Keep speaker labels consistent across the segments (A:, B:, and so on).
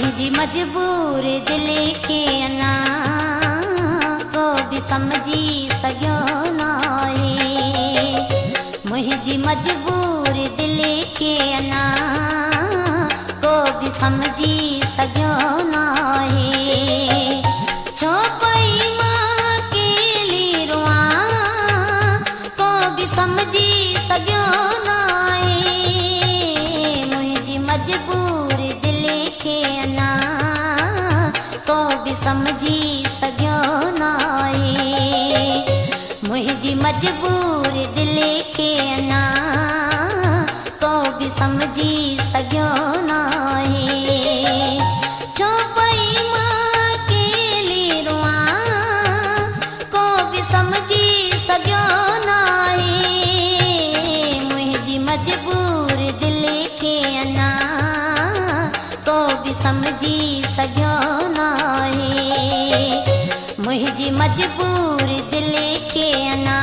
A: मुझी मजबूर दिल के अना को भी समझी सघियो नाहे। मुझी मजबूर दिल के अना को भी समझी सघियो नाहे। छो पई मां अकेली रुआ को भी समझी सघियो नाहे। मुझी मजबूर दिल के अना को भी समझी सघियो नाहे। मुझी मजबूर दिल के अना को भी समझी सघियो नाहे। छो पई मां अकेली रुआ को भी समझी सघियो नाहे। मुझी मजबूर दिल के अना को भी समझी सघियो नाहे। मुझी मजबूर दिल के अना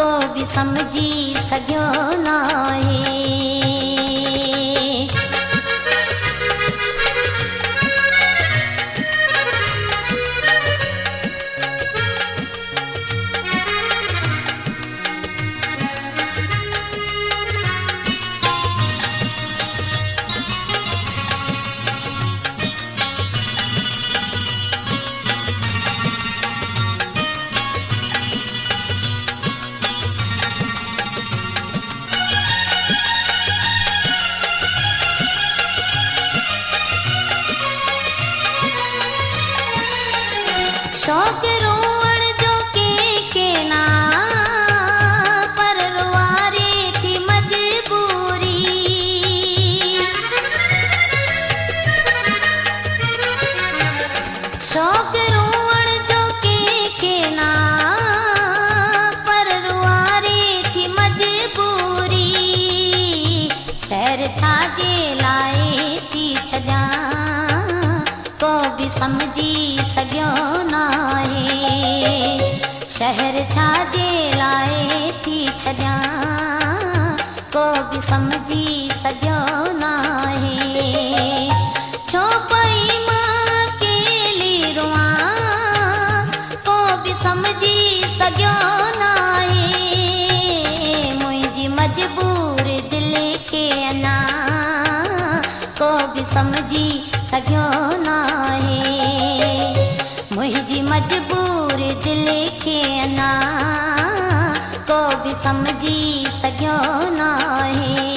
A: को भी समझी सघियो नाहे। शौक रोवण जो के ना पर रुआरे थी मजबूरी। शौक रोवण जो के ना पर रुआरे थी मजबूरी। शहर छाजे लाए थी छजा को भी समझी सघियो नाहे। शहर छाजे लाए थी छजा को भी समझी सघियो नाहे। छो पई मां अकेली रुआ को भी समझी सघियो नाहे। मुझी मजबूर दिल के अना को भी समझी सघियो नाहे। मुझी मजबूर दिल के अना को भी समझी सघियो नाहे।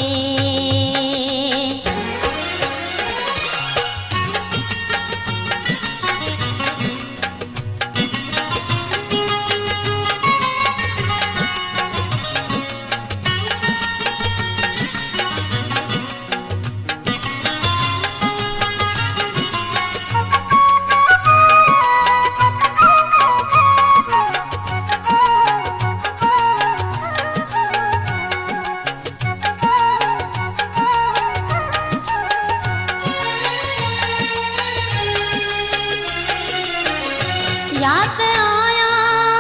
A: यात आया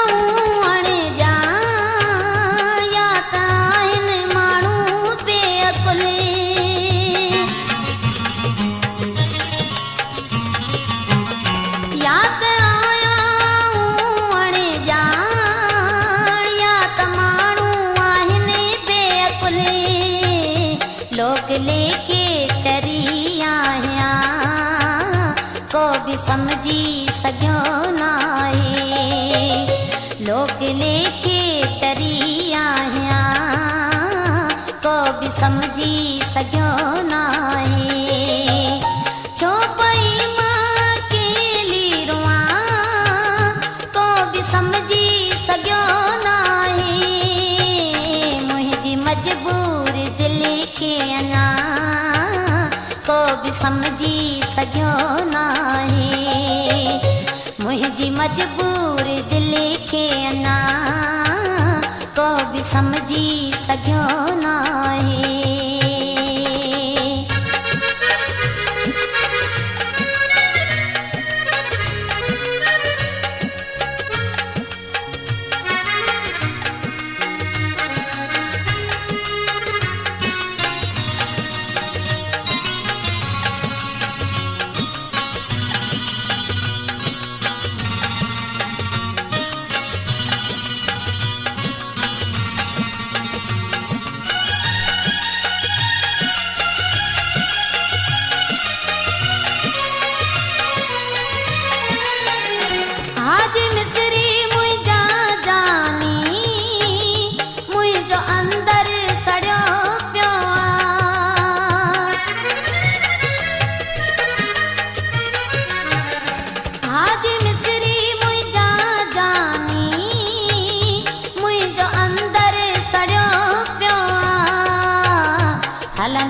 A: हूँ अणे जा यात आहिन माण्हू बेअकुले। यात आया हूँ अणे जा यात माण्हू आहिन बेअकुले। लोक लेके चरी आया को भी समझी सघियो नाहे। लोक लेके चरी आया को भी समझी सघियो नाहे। छो पई मां अकेली रुआ को भी समझी सघियो नाहे। मुझी मजबूर दिल के अना को भी समझी सघियो नाहे। मुझी मजबूर दिल के अना को भी समझी सघियो नाहे।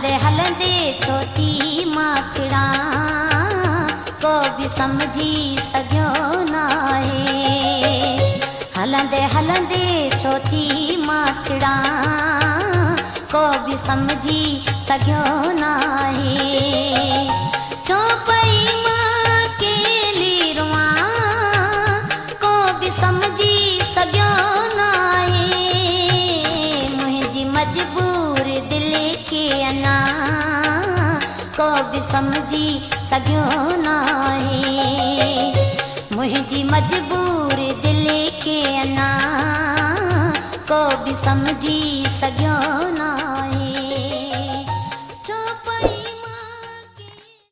A: हलंदे हलंदे छो थी मां किड़ा को बि समझी सघियो नाहे हलंदे हलंदे छो थी मां किड़ा को बि समझी सघियो नाहे चो पई मां केली रुआं को बि समझी सघियो नाहे मुंहिंजी मजबूर दिल खे अञा को बि समझी सघियो नाहे मुंहिंजी मजबूर दिल खे अञा को बि समझी सघियो